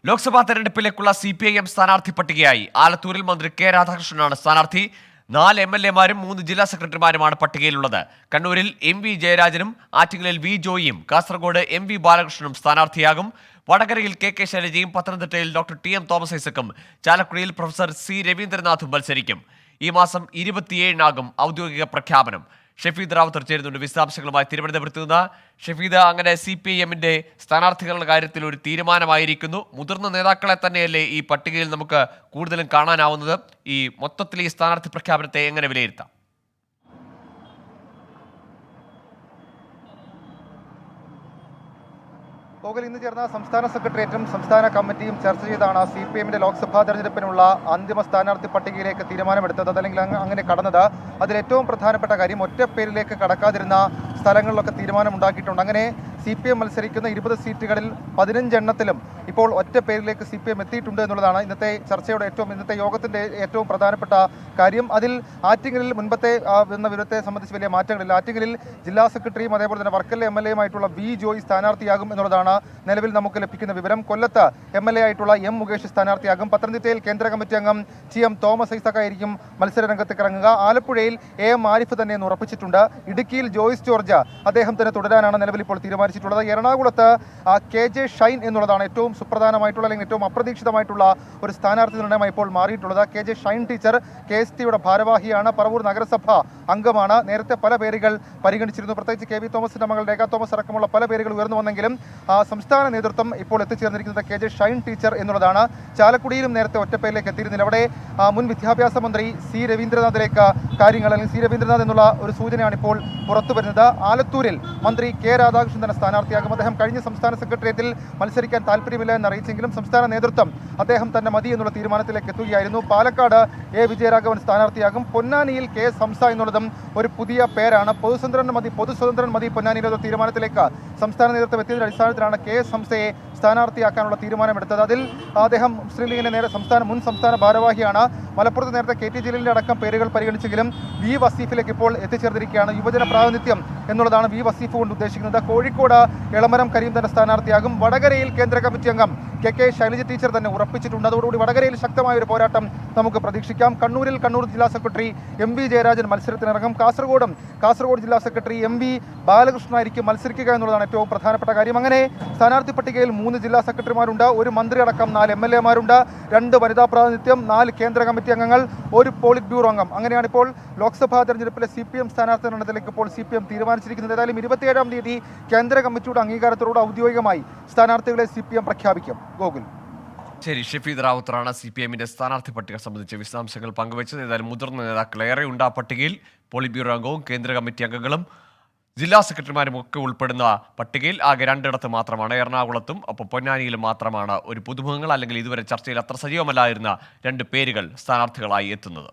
Lok Sabha തെരഞ്ഞെടുപ്പിലേക്കുള്ള CPIM സ്ഥാനാർത്ഥി പട്ടികയായി. ആലത്തൂരിൽ മന്ത്രി K രാധാകൃഷ്ണനാണ് സ്ഥാനാർത്ഥി. 4 MLA-മാരും 3 ജില്ലാ സെക്രട്ടറിമാരുമാണ് പട്ടികയിലുള്ളത്. കണ്ണൂരിൽ MV ജയരാജനും ആറ്റിങ്ങലിൽ V ജോയിയും കാസർഗോഡ് MV ബാലകൃഷ്ണനും സ്ഥാനാർത്ഥിയാകും. വടകരയിൽ KK ശൈലജയും പത്തനംതിട്ടയിൽ ഡോക്ടർ TM തോമസ് ഐസക്കും ചാലക്കുടിയിൽ പ്രൊഫസർ C രവീന്ദ്രനാഥും മത്സരിക്കും. ഈ മാസം 27-നാകും ഔദ്യോഗിക പ്രഖ്യാപനം. ഷഫീദ് റാവുത്തർ ചേരുന്നുണ്ട് വിശദാംശങ്ങളുമായി തിരുവനന്തപുരത്ത് നിന്ന്. ഷഫീദ്, അങ്ങനെ CPIM-ന്റെ സ്ഥാനാർത്ഥികളുടെ കാര്യത്തിൽ ഒരു തീരുമാനമായിരിക്കുന്നു. മുതിർന്ന നേതാക്കളെ തന്നെയല്ലേ ഈ പട്ടികയിൽ നമുക്ക് കൂടുതലും കാണാനാവുന്നത്? ഈ മൊത്തത്തിൽ ഈ സ്ഥാനാർത്ഥി പ്രഖ്യാപനത്തെ എങ്ങനെ വിലയിരുത്താം? ഗോകുൽ, ഇന്ന് ചേർന്ന സംസ്ഥാന സെക്രട്ടേറിയറ്റും സംസ്ഥാന കമ്മിറ്റിയും ചർച്ച ചെയ്താണ് CPIM-ന്റെ ലോക്സഭാ തെരഞ്ഞെടുപ്പിനുള്ള അന്തിമ സ്ഥാനാർത്ഥി പട്ടികയിലേക്ക് തീരുമാനമെടുത്തത്, അതല്ലെങ്കിൽ അങ്ങനെ കടന്നത്. അതിൽ ഏറ്റവും പ്രധാനപ്പെട്ട കാര്യം, ഒറ്റ പേരിലേക്ക് കടക്കാതിരുന്ന സ്ഥലങ്ങളിലൊക്കെ തീരുമാനമുണ്ടാക്കിയിട്ടുണ്ട്. അങ്ങനെ CPIM മത്സരിക്കുന്ന 20 സീറ്റുകളിൽ 15 എണ്ണത്തിലും ഇപ്പോൾ ഒറ്റ പേരിലേക്ക് CPIM എത്തിയിട്ടുണ്ട് എന്നുള്ളതാണ് ഇന്നത്തെ യോഗത്തിന്റെ ഏറ്റവും പ്രധാനപ്പെട്ട കാര്യം. അതിൽ ആറ്റിങ്ങലിൽ മുൻപത്തെ എന്ന വിവരത്തെ സംബന്ധിച്ച് വലിയ മാറ്റങ്ങളില്ല. ആറ്റിങ്ങലിൽ ജില്ലാ സെക്രട്ടറിയും അതേപോലെ തന്നെ വർക്കല MLA-യുമായിട്ടുള്ള V ജോയി സ്ഥാനാർത്ഥിയാകും എന്നുള്ളതാണ് നിലവിൽ നമുക്ക് ലഭിക്കുന്ന വിവരം. കൊല്ലത്ത് MLA ആയിട്ടുള്ള M മുകേഷ് സ്ഥാനാർത്ഥിയാകും. പത്തനംതിട്ടയിൽ കേന്ദ്ര കമ്മിറ്റി അംഗം TM തോമസ് ഐസക് ആയിരിക്കും മത്സര രംഗത്തേക്ക് ഇറങ്ങുക. ആലപ്പുഴയിൽ AM ആരിഫ് തന്നെ എന്ന് ഉറപ്പിച്ചിട്ടുണ്ട്. ഇടുക്കിയിൽ ജോയ്സ് ജോർജ് അദ്ദേഹം തന്നെ തുടരാനാണ് നിലവിൽ ഇപ്പോൾ തീരുമാനിച്ചിട്ടുള്ളത്. എറണാകുളത്ത് KJ ഷൈൻ എന്നുള്ളതാണ് ഏറ്റവും സുപ്രധാനമായിട്ടുള്ള അല്ലെങ്കിൽ ഏറ്റവും അപ്രതീക്ഷിതമായിട്ടുള്ള ഒരു സ്ഥാനാർത്ഥി നിർണ്ണയമായി ഇപ്പോൾ മാറിയിട്ടുള്ളത്. KJ ഷൈൻ ടീച്ചർ KSTയുടെ ഭാരവാഹിയാണ്, പറവൂർ നഗരസഭ അംഗമാണ്. നേരത്തെ പല പേരുകൾ പരിഗണിച്ചിരുന്നു, പ്രത്യേകിച്ച് KV തോമസിന്റെ മകൾ രേഖ തോമസ് അടക്കമുള്ള പല പേരുകൾ ഉയർന്നു വന്നെങ്കിലും സംസ്ഥാന നേതൃത്വം ഇപ്പോൾ എത്തിച്ചേർന്നിരിക്കുന്നത് KJ ഷൈൻ ടീച്ചർ എന്നുള്ളതാണ്. ചാലക്കുടിയിലും നേരത്തെ ഒറ്റപ്പേരിലേക്ക് എത്തിയിരുന്നില്ല. അവിടെ മുൻ വിദ്യാഭ്യാസ മന്ത്രി C രവീന്ദ്രനാഥിലേക്ക് കാര്യങ്ങൾ, അല്ലെങ്കിൽ C രവീന്ദ്രനാഥ് എന്നുള്ള ഒരു സൂചനയാണ് ഇപ്പോൾ പുറത്തു വരുന്നത്. ആലത്തൂരിൽ മന്ത്രി കെ രാധാകൃഷ്ണൻ തന്നെ സ്ഥാനാർത്ഥിയാകും. അദ്ദേഹം കഴിഞ്ഞ സംസ്ഥാന സെക്രട്ടേറിയറ്റിൽ മത്സരിക്കാൻ താല്പര്യമില്ല എന്നറിയിച്ചെങ്കിലും സംസ്ഥാന നേതൃത്വം അദ്ദേഹം തന്നെ മതി എന്നുള്ള തീരുമാനത്തിലേക്ക് എത്തുകയായിരുന്നു. പാലക്കാട് A വിജയരാഘവൻ സ്ഥാനാർത്ഥിയാകും. പൊന്നാനിയിൽ KS ഹംസ എന്നുള്ളതും ഒരു പുതിയ പേരാണ്. പൊതുസ്വതന്ത്രൻ മതി പൊന്നാനിയിലെ തീരുമാനത്തിലേക്ക് സംസ്ഥാന നേതൃത്വം എത്തിയതിന്റെ അടിസ്ഥാനത്തിലാണ് KS ഹംസയെ സ്ഥാനാർത്ഥിയാക്കാനുള്ള തീരുമാനമെടുത്തത്. അതിൽ അദ്ദേഹം മുസ്ലിം ലീഗിന്റെ മുൻ സംസ്ഥാന ഭാരവാഹിയാണ്. മലപ്പുറത്ത് നേരത്തെ KT ജലീലിന്റെ അടക്കം പേരുകൾ പരിഗണിച്ചെങ്കിലും V വസീഫിലേക്ക് ഇപ്പോൾ എത്തിച്ചേർന്നിരിക്കുകയാണ്. യുവജന പ്രാതിനിധ്യം എന്നുള്ളതാണ് V വസീഫ് കൊണ്ട് ഉദ്ദേശിക്കുന്നത്. കോഴിക്കോട് എളമരം കരീം തന്നെ സ്ഥാനാർത്ഥിയാകും. വടകരയിൽ കേന്ദ്ര കമ്മിറ്റി അംഗം KK ശൈലജ ടീച്ചർ തന്നെ ഉറപ്പിച്ചിട്ടുണ്ട്. അതോടുകൂടി വടകരയിൽ ശക്തമായ ഒരു പോരാട്ടം നമുക്ക് പ്രതീക്ഷിക്കാം. കണ്ണൂരിൽ കണ്ണൂർ ജില്ലാ സെക്രട്ടറി MV ജയരാജൻ മത്സരത്തിനിറങ്ങും. കാസർഗോഡ് ജില്ലാ സെക്രട്ടറി MV ബാലകൃഷ്ണൻ ആയിരിക്കും മത്സരിക്കുക എന്നുള്ളതാണ് ഏറ്റവും പ്രധാനപ്പെട്ട കാര്യം. അങ്ങനെ സ്ഥാനാർത്ഥി പട്ടികയിൽ 3 ജില്ലാ സെക്രട്ടറിമാരുണ്ട്, ഒരു മന്ത്രി അടക്കം 4 MLA-മാരുണ്ട്, 2 വനിതാ പ്രാതിനിധ്യം, 4 കേന്ദ്ര കമ്മിറ്റി അംഗങ്ങൾ, 1 പോളിറ്റ് ബ്യൂറോ അംഗം. അങ്ങനെയാണ് ഇപ്പോൾ ലോക്സഭാ തെരഞ്ഞെടുപ്പിലെ CPIM സ്ഥാനാർത്ഥി നിർണ്ണയത്തിലേക്ക് ഇപ്പോൾ CPIM തീരുമാനിച്ചിരിക്കുന്നത്. ഏതായാലും 27-ാം തീയതി കേന്ദ്ര കമ്മിറ്റിയുടെ അംഗീകാരത്തോടെ ഔദ്യോഗികമായി സ്ഥാനാർത്ഥികളെ CPIM പ്രഖ്യാപിക്കും. ഗോകുൽ. ശരി, ഷഫീദ് റാവുത്തറാണ് CPIM-ന്റെ സ്ഥാനാർത്ഥി പട്ടിക സംബന്ധിച്ച വിശദാംശങ്ങൾ പങ്കുവച്ചത്. ഏതായാലും മുതിർന്ന നേതാക്കൾ ഏറെയുണ്ട് ആ പട്ടികയിൽ. പോളിറ്റ് ബ്യൂറോ അംഗവും കേന്ദ്ര കമ്മിറ്റി അംഗങ്ങളും ജില്ലാ സെക്രട്ടറിമാരും ഒക്കെ ഉൾപ്പെടുന്ന പട്ടികയിൽ ആകെ 2 മാത്രമാണ്, എറണാകുളത്തും ഒപ്പം പൊന്നാനിയിലും മാത്രമാണ് ഒരു പുതുമുഖങ്ങൾ അല്ലെങ്കിൽ ഇതുവരെ ചർച്ചയിൽ അത്ര സജീവമല്ലായിരുന്ന 2 പേരുകൾ സ്ഥാനാർത്ഥികളായി എത്തുന്നത്.